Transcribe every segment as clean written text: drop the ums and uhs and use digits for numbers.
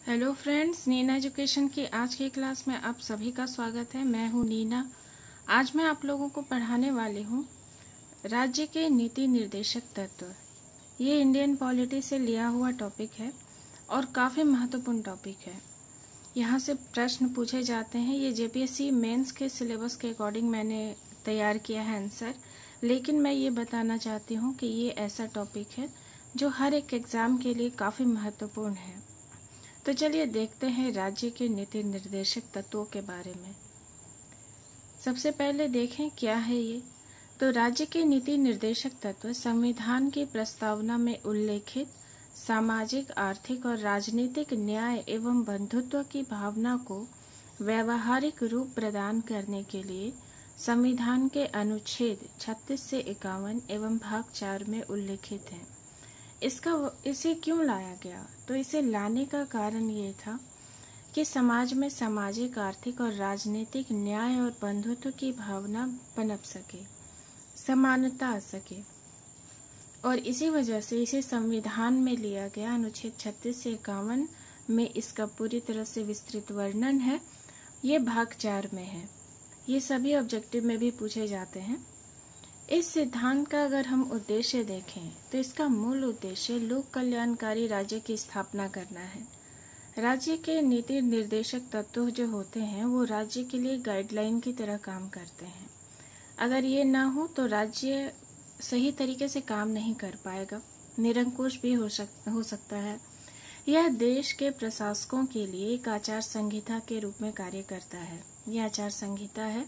Hello friends, Neena education की आज की क्लास में आप सभी का स्वागत है। मैं हूं नीना। आज मैं आप लोगों को पढ़ाने वाली हूं राज्य के नीति निर्देशक तत्व। ये इंडियन पॉलिटी से लिया हुआ टॉपिक है और काफ़ी महत्वपूर्ण टॉपिक है। यहाँ से प्रश्न पूछे जाते हैं। ये जेपीएससी मेंस के सिलेबस के अकॉर्डिंग मैंने तैयार किया है आंसर, लेकिन मैं ये बताना चाहती हूँ कि ये ऐसा टॉपिक है जो हर एक एग्ज़ाम के लिए काफ़ी महत्वपूर्ण है। तो चलिए देखते हैं राज्य के नीति निर्देशक तत्वों के बारे में। सबसे पहले देखें क्या है ये। तो राज्य के नीति निर्देशक तत्व संविधान की प्रस्तावना में उल्लेखित सामाजिक, आर्थिक और राजनीतिक न्याय एवं बंधुत्व की भावना को व्यावहारिक रूप प्रदान करने के लिए संविधान के अनुच्छेद 36 से 51 एवं भाग 4 में उल्लेखित हैं। इसे क्यों लाया गया? तो इसे लाने का कारण ये था कि समाज में सामाजिक, आर्थिक और राजनीतिक न्याय और बंधुत्व की भावना पनप सके, समानता आ सके, और इसी वजह से इसे संविधान में लिया गया। अनुच्छेद 36 से 51 में इसका पूरी तरह से विस्तृत वर्णन है। ये भाग 4 में है। ये सभी ऑब्जेक्टिव में भी पूछे जाते हैं। इस सिद्धांत का अगर हम उद्देश्य देखें तो इसका मूल उद्देश्य लोक कल्याणकारी राज्य की स्थापना करना है। राज्य के नीति निर्देशक तत्व जो होते हैं वो राज्य के लिए गाइडलाइन की तरह काम करते हैं। अगर ये ना हो तो राज्य सही तरीके से काम नहीं कर पाएगा, निरंकुश भी हो सकता है। यह देश के प्रशासकों के लिए एक आचार संहिता के रूप में कार्य करता है। यह आचार संहिता है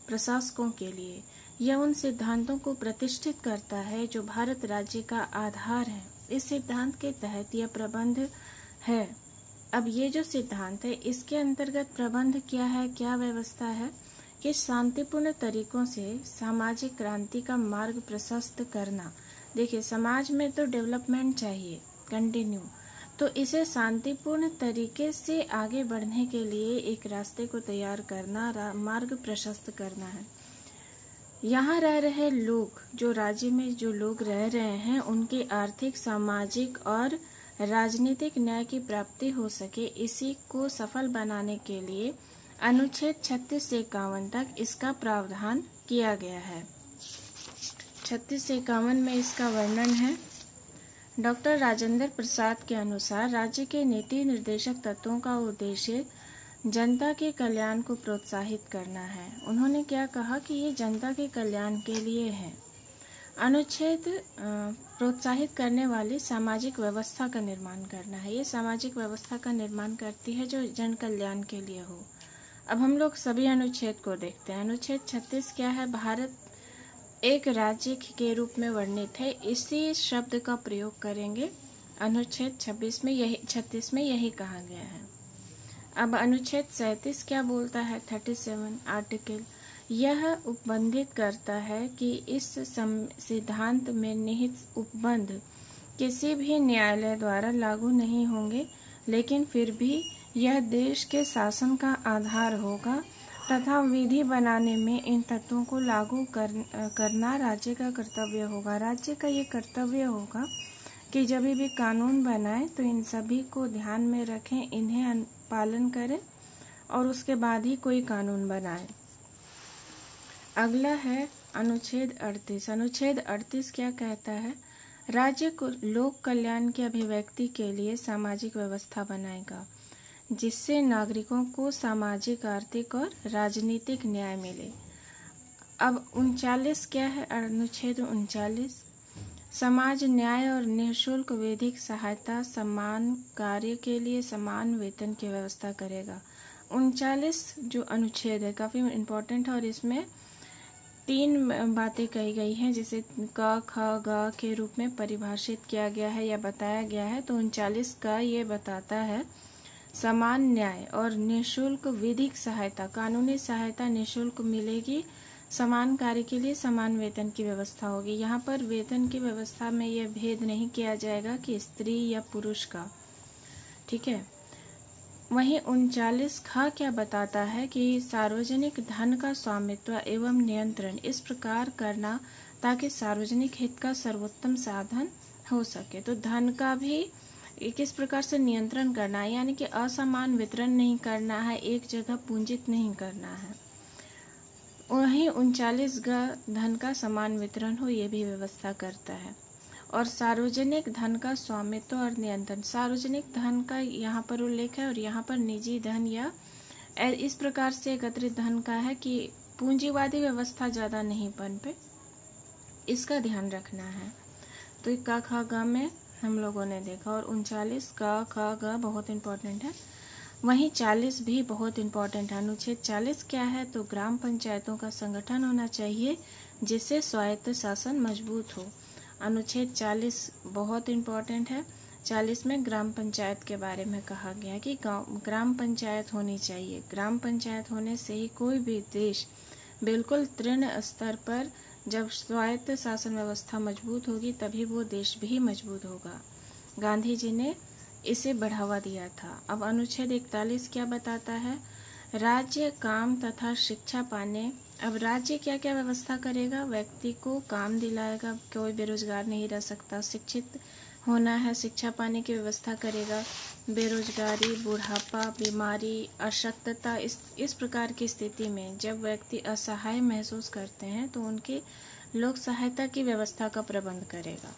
प्रशासकों के लिए। यह उन सिद्धांतों को प्रतिष्ठित करता है जो भारत राज्य का आधार है। इस सिद्धांत के तहत यह प्रबंध है। अब ये जो सिद्धांत है इसके अंतर्गत प्रबंध क्या है, क्या व्यवस्था है कि शांतिपूर्ण तरीकों से सामाजिक क्रांति का मार्ग प्रशस्त करना। देखिए, समाज में तो डेवलपमेंट चाहिए कंटिन्यू, तो इसे शांतिपूर्ण तरीके से आगे बढ़ने के लिए एक रास्ते को तैयार करना, मार्ग प्रशस्त करना है। यहाँ रह रहे लोग, जो राज्य में जो लोग रह रहे हैं, उनके आर्थिक, सामाजिक और राजनीतिक न्याय की प्राप्ति हो सके, इसी को सफल बनाने के लिए अनुच्छेद 36 से 51 तक इसका प्रावधान किया गया है। 36 से 51 में इसका वर्णन है। डॉक्टर राजेंद्र प्रसाद के अनुसार राज्य के नीति निर्देशक तत्वों का उद्देश्य जनता के कल्याण को प्रोत्साहित करना है। उन्होंने क्या कहा कि ये जनता के कल्याण के लिए है। अनुच्छेद प्रोत्साहित करने वाली सामाजिक व्यवस्था का निर्माण करना है। ये सामाजिक व्यवस्था का निर्माण करती है जो जन कल्याण के लिए हो। अब हम लोग सभी अनुच्छेद को देखते हैं। अनुच्छेद 36 क्या है? भारत एक राज्य के रूप में वर्णित है। इसी शब्द का प्रयोग करेंगे। अनुच्छेद 36 में यही कहा गया है। अब अनुच्छेद 37 क्या बोलता है? 37 आर्टिकल, यह उपबंधित करता है कि इस सिद्धांत में निहित उपबंध किसी भी न्यायालय द्वारा लागू नहीं होंगे, लेकिन फिर भी यह देश के शासन का आधार होगा तथा विधि बनाने में इन तत्वों को लागू करना राज्य का कर्तव्य होगा। राज्य का ये कर्तव्य होगा कि जब भी कानून बनाए तो इन सभी को ध्यान में रखें, इन्हें पालन करें और उसके बाद ही कोई कानून बनाए। अगला है अनुच्छेद 38। अनुच्छेद 38 क्या कहता है? राज्य को लोक कल्याण की अभिव्यक्ति के लिए सामाजिक व्यवस्था बनाएगा जिससे नागरिकों को सामाजिक, आर्थिक और राजनीतिक न्याय मिले। अब 39 क्या है? अनुच्छेद 39 समाज न्याय और निःशुल्क विधिक सहायता, समान कार्य के लिए समान वेतन की व्यवस्था करेगा। 39 जो अनुच्छेद है काफ़ी इम्पोर्टेंट है और इसमें 3 बातें कही गई हैं जिसे क, ख, ग के रूप में परिभाषित किया गया है या बताया गया है। तो 39 का ये बताता है समान न्याय और निःशुल्क विधिक सहायता, कानूनी सहायता निःशुल्क मिलेगी, समान कार्य के लिए समान वेतन की व्यवस्था होगी। यहाँ पर वेतन की व्यवस्था में यह भेद नहीं किया जाएगा कि स्त्री या पुरुष का, ठीक है। वहीं 39 ख क्या बताता है कि सार्वजनिक धन का स्वामित्व एवं नियंत्रण इस प्रकार करना ताकि सार्वजनिक हित का सर्वोत्तम साधन हो सके। तो धन का भी किस प्रकार से नियंत्रण करना है, यानी कि असमान वितरण नहीं करना है, एक जगह पूंजित नहीं करना है। वहीं 39 धन का समान वितरण हो, ये भी व्यवस्था करता है। और सार्वजनिक धन का स्वामित्व और नियंत्रण, सार्वजनिक धन का यहाँ पर उल्लेख है और यहाँ पर निजी धन या इस प्रकार से एकत्रित धन का है कि पूंजीवादी व्यवस्था ज़्यादा नहीं पनपे, इसका ध्यान रखना है। तो क ख ग में हम लोगों ने देखा, और 39 क ख ग बहुत इम्पोर्टेंट है। वहीं 40 भी बहुत इम्पोर्टेंट है। अनुच्छेद 40 क्या है, तो ग्राम पंचायतों का संगठन होना चाहिए जिससे स्वायत्त शासन मजबूत हो। अनुच्छेद 40 बहुत इम्पोर्टेंट है। 40 में ग्राम पंचायत के बारे में कहा गया कि ग्राम पंचायत होनी चाहिए। ग्राम पंचायत होने से ही कोई भी देश बिल्कुल तृण स्तर पर, जब स्वायत्त शासन व्यवस्था मजबूत होगी तभी वो देश भी मजबूत होगा। गांधी जी ने इसे बढ़ावा दिया था। अब अनुच्छेद 41 क्या बताता है, राज्य काम तथा शिक्षा पाने। अब राज्य क्या क्या व्यवस्था करेगा, व्यक्ति को काम दिलाएगा, कोई बेरोजगार नहीं रह सकता, शिक्षित होना है, शिक्षा पाने की व्यवस्था करेगा। बेरोजगारी, बुढ़ापा, बीमारी, अशक्तता, इस प्रकार की स्थिति में जब व्यक्ति असहाय महसूस करते हैं तो उनके लोक सहायता की व्यवस्था का प्रबंध करेगा।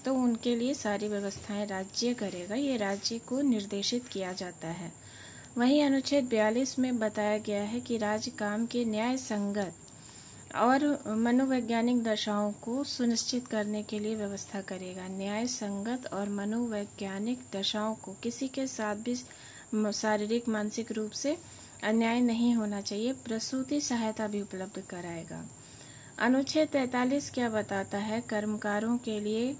तो उनके लिए सारी व्यवस्थाएं राज्य करेगा, ये राज्य को निर्देशित किया जाता है। वहीं अनुच्छेद 42 में बताया गया है कि राज्य काम के न्याय संगत और मनोवैज्ञानिक दशाओं को सुनिश्चित करने के लिए व्यवस्था करेगा। न्याय संगत और मनोवैज्ञानिक दशाओं को, किसी के साथ भी शारीरिक मानसिक रूप से अन्याय नहीं होना चाहिए। प्रसूति सहायता भी उपलब्ध कराएगा। अनुच्छेद 43 क्या बताता है, कर्मकारों के लिए,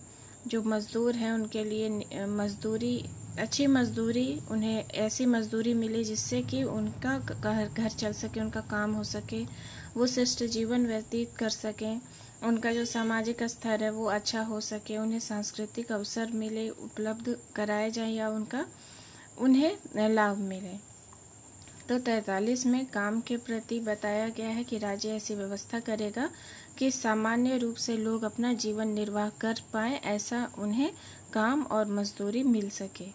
जो मजदूर हैं उनके लिए मजदूरी, अच्छी मजदूरी, उन्हें ऐसी मजदूरी मिले जिससे कि उनका घर चल सके, उनका काम हो सके, वो शिष्ट जीवन व्यतीत कर सकें, उनका जो सामाजिक स्तर है वो अच्छा हो सके, उन्हें सांस्कृतिक अवसर मिले, उपलब्ध कराए जाए या उन्हें लाभ मिले। तो 43 में काम के प्रति बताया गया है कि राज्य ऐसी व्यवस्था करेगा कि सामान्य रूप से लोग अपना जीवन निर्वाह कर पाएँ, ऐसा उन्हें काम और मजदूरी मिल सके।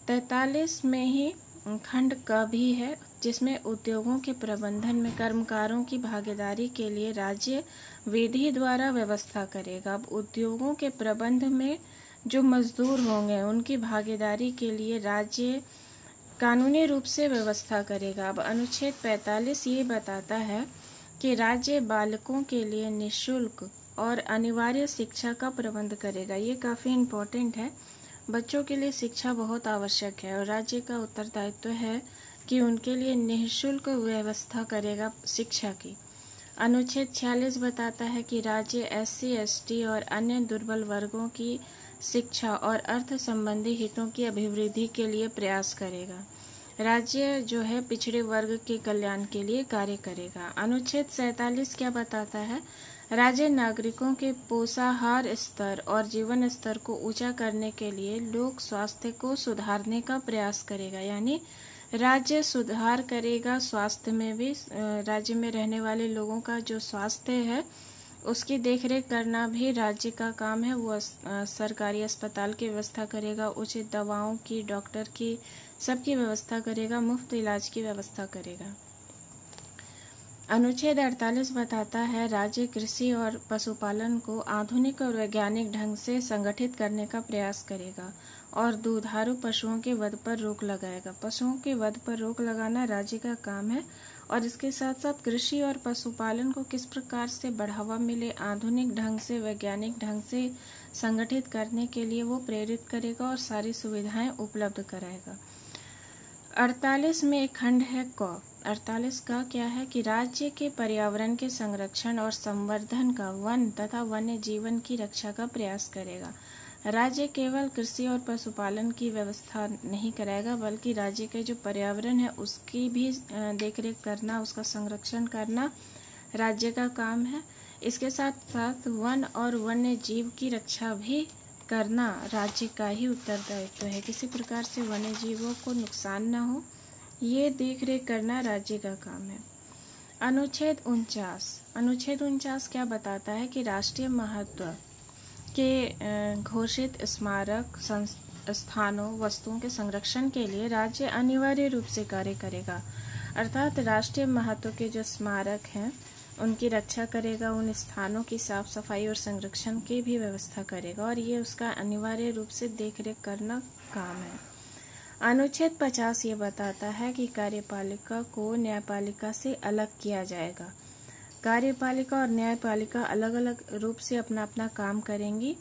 43 में ही खंड क भी है, जिसमें उद्योगों के प्रबंधन में कर्मकारों की भागीदारी के लिए राज्य विधि द्वारा व्यवस्था करेगा। अब उद्योगों के प्रबंध में जो मजदूर होंगे उनकी भागीदारी के लिए राज्य कानूनी रूप से व्यवस्था करेगा। अब अनुच्छेद 45 ये बताता है कि राज्य बालकों के लिए निःशुल्क और अनिवार्य शिक्षा का प्रबंध करेगा। ये काफ़ी इम्पोर्टेंट है, बच्चों के लिए शिक्षा बहुत आवश्यक है और राज्य का उत्तरदायित्व है कि उनके लिए निःशुल्क व्यवस्था करेगा शिक्षा की। अनुच्छेद 46 बताता है कि राज्य SC, ST और अन्य दुर्बल वर्गों की शिक्षा और अर्थ संबंधी हितों की अभिवृद्धि के लिए प्रयास करेगा। राज्य जो है पिछड़े वर्ग के कल्याण के लिए कार्य करेगा। अनुच्छेद 47 क्या बताता है, राज्य नागरिकों के पोषाहार स्तर और जीवन स्तर को ऊंचा करने के लिए लोक स्वास्थ्य को सुधारने का प्रयास करेगा। यानी राज्य सुधार करेगा स्वास्थ्य में भी, राज्य में रहने वाले लोगों का जो स्वास्थ्य है उसकी देखरेख करना भी राज्य का काम है। वो सरकारी अस्पताल की व्यवस्था करेगा, उचित दवाओं की, डॉक्टर की, सबकी व्यवस्था करेगा, मुफ्त इलाज की व्यवस्था करेगा। अनुच्छेद 48 बताता है राज्य कृषि और पशुपालन को आधुनिक और वैज्ञानिक ढंग से संगठित करने का प्रयास करेगा और दुधारू पशुओं के वध पर रोक लगाएगा। पशुओं के वध पर रोक लगाना राज्य का काम है और इसके साथ साथ कृषि और पशुपालन को किस प्रकार से बढ़ावा मिले, आधुनिक ढंग से, वैज्ञानिक ढंग से संगठित करने के लिए वो प्रेरित करेगा और सारी सुविधाएं उपलब्ध कराएगा। 48 में एक खंड है क। 48 का क्या है कि राज्य के पर्यावरण के संरक्षण और संवर्धन का, वन तथा वन्य जीवन की रक्षा का प्रयास करेगा। राज्य केवल कृषि और पशुपालन की व्यवस्था नहीं कराएगा बल्कि राज्य के जो पर्यावरण है उसकी भी देखरेख करना, उसका संरक्षण करना राज्य का काम है। इसके साथ साथ वन और वन्य जीव की रक्षा भी करना राज्य का ही उत्तरदायित्व है। किसी प्रकार से वन्य जीवों को नुकसान न हो, ये देखरेख करना राज्य का काम है। अनुच्छेद 49 क्या बताता है कि राष्ट्रीय महत्व के घोषित स्मारक, स्थानों वस्तुओं के संरक्षण के लिए राज्य अनिवार्य रूप से कार्य करेगा। अर्थात राष्ट्रीय महत्व के जो स्मारक हैं उनकी रक्षा करेगा, उन स्थानों की साफ सफाई और संरक्षण की भी व्यवस्था करेगा, और ये उसका अनिवार्य रूप से देखरेख करना काम है। अनुच्छेद 50 ये बताता है कि कार्यपालिका को न्यायपालिका से अलग किया जाएगा। कार्यपालिका और न्यायपालिका अलग अलग रूप से अपना अपना काम करेंगी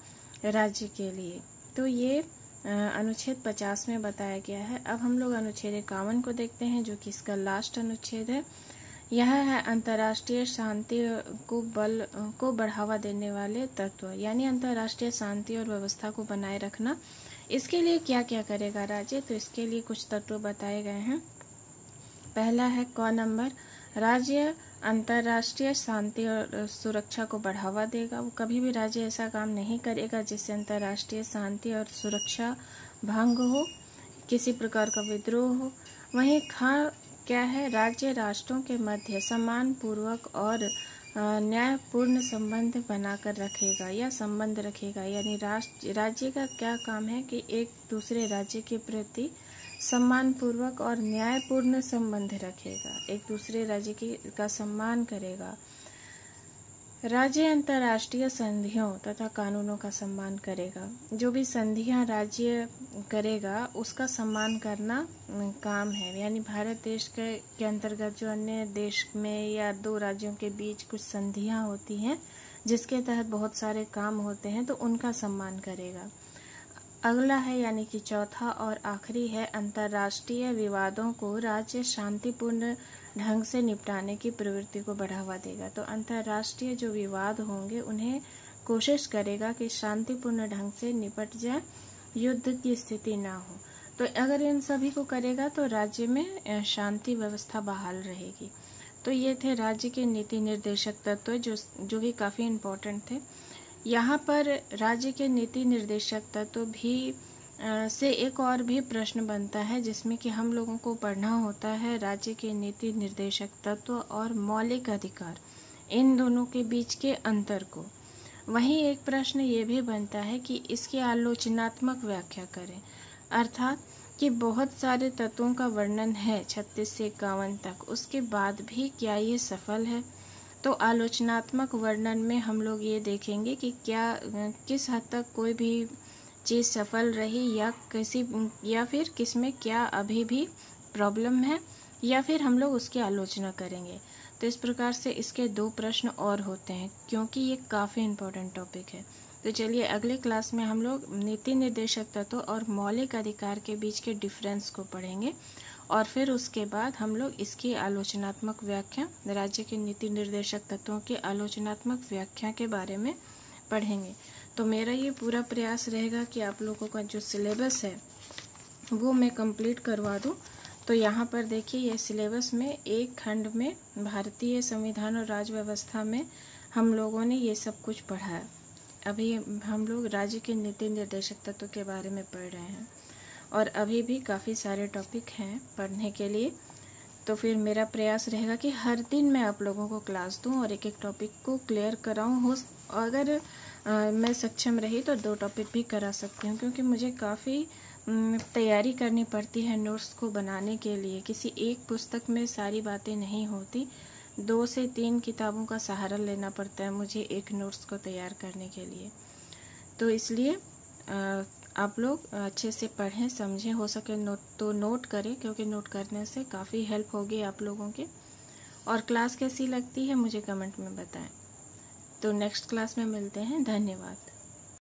राज्य के लिए। तो ये अनुच्छेद 50 में बताया गया है। अब हम लोग अनुच्छेद 51 को देखते हैं, जो कि इसका लास्ट अनुच्छेद है। यह है अंतर्राष्ट्रीय शांति को बढ़ावा देने वाले तत्व, यानी अंतर्राष्ट्रीय शांति और व्यवस्था को बनाए रखना। इसके लिए क्या क्या करेगा राज्य, तो इसके लिए कुछ तत्व बताए गए हैं। पहला है क नंबर, राज्य अंतर्राष्ट्रीय शांति और सुरक्षा को बढ़ावा देगा। वो कभी भी राज्य ऐसा काम नहीं करेगा जिससे अंतर्राष्ट्रीय शांति और सुरक्षा भंग हो, किसी प्रकार का विद्रोह हो। वहीं ख क्या है, राज्य राष्ट्रों के मध्य सम्मान पूर्वक और न्यायपूर्ण संबंध बनाकर रखेगा या संबंध रखेगा। यानी राज्य का क्या काम है कि एक दूसरे राज्य के प्रति सम्मान पूर्वक और न्यायपूर्ण संबंध रखेगा, एक दूसरे राज्य का सम्मान करेगा। राज्य अंतर्राष्ट्रीय संधियों तथा कानूनों का सम्मान करेगा। जो भी संधियां राज्य करेगा उसका सम्मान करना काम है। यानी भारत देश के अंतर्गत जो अन्य देश में या दो राज्यों के बीच कुछ संधियां होती हैं जिसके तहत बहुत सारे काम होते हैं, तो उनका सम्मान करेगा। अगला है यानी कि चौथा और आखिरी है, अंतर्राष्ट्रीय विवादों को राज्य शांतिपूर्ण ढंग से निपटाने की प्रवृत्ति को बढ़ावा देगा। तो अंतर्राष्ट्रीय जो विवाद होंगे उन्हें कोशिश करेगा कि शांतिपूर्ण ढंग से निपट जाए, युद्ध की स्थिति ना हो। तो अगर इन सभी को करेगा तो राज्य में शांति व्यवस्था बहाल रहेगी। तो ये थे राज्य के नीति निर्देशक तत्व जो कि काफ़ी इम्पोर्टेंट थे। यहाँ पर राज्य के नीति निर्देशक तत्व भी से एक और भी प्रश्न बनता है, जिसमें कि हम लोगों को पढ़ना होता है राज्य के नीति निर्देशक तत्व और मौलिक अधिकार, इन दोनों के बीच के अंतर को। वहीं एक प्रश्न ये भी बनता है कि इसकी आलोचनात्मक व्याख्या करें, अर्थात कि बहुत सारे तत्वों का वर्णन है 36 से 51 तक, उसके बाद भी क्या ये सफल है। तो आलोचनात्मक वर्णन में हम लोग ये देखेंगे कि किस हद तक कोई भी चीज़ सफल रही या फिर किसमें क्या अभी भी प्रॉब्लम है, या फिर हम लोग उसकी आलोचना करेंगे। तो इस प्रकार से इसके 2 प्रश्न और होते हैं, क्योंकि ये काफ़ी इम्पोर्टेंट टॉपिक है। तो चलिए अगले क्लास में हम लोग नीति निर्देशक तत्व और मौलिक अधिकार के बीच के डिफरेंस को पढ़ेंगे, और फिर उसके बाद हम लोग इसकी आलोचनात्मक व्याख्या, राज्य के नीति निर्देशक तत्वों की आलोचनात्मक व्याख्या के बारे में पढ़ेंगे। तो मेरा ये पूरा प्रयास रहेगा कि आप लोगों का जो सिलेबस है वो मैं कंप्लीट करवा दूं। तो यहाँ पर देखिए, ये सिलेबस में एक खंड में भारतीय संविधान और राज्य व्यवस्था में हम लोगों ने ये सब कुछ पढ़ा है। अभी हम लोग राज्य के नीति निर्देशक तत्व के बारे में पढ़ रहे हैं, और अभी भी काफ़ी सारे टॉपिक हैं पढ़ने के लिए। तो फिर मेरा प्रयास रहेगा कि हर दिन मैं आप लोगों को क्लास दूं और एक एक टॉपिक को क्लियर कराऊं। अगर मैं सक्षम रही तो 2 टॉपिक भी करा सकती हूं, क्योंकि मुझे काफ़ी तैयारी करनी पड़ती है नोट्स को बनाने के लिए। किसी एक पुस्तक में सारी बातें नहीं होती, 2 से 3 किताबों का सहारा लेना पड़ता है मुझे एक नोट्स को तैयार करने के लिए। तो इसलिए आप लोग अच्छे से पढ़ें, समझें, हो सके नोट करें, क्योंकि नोट करने से काफ़ी हेल्प होगी आप लोगों के। और क्लास कैसी लगती है मुझे कमेंट में बताएं। तो नेक्स्ट क्लास में मिलते हैं। धन्यवाद।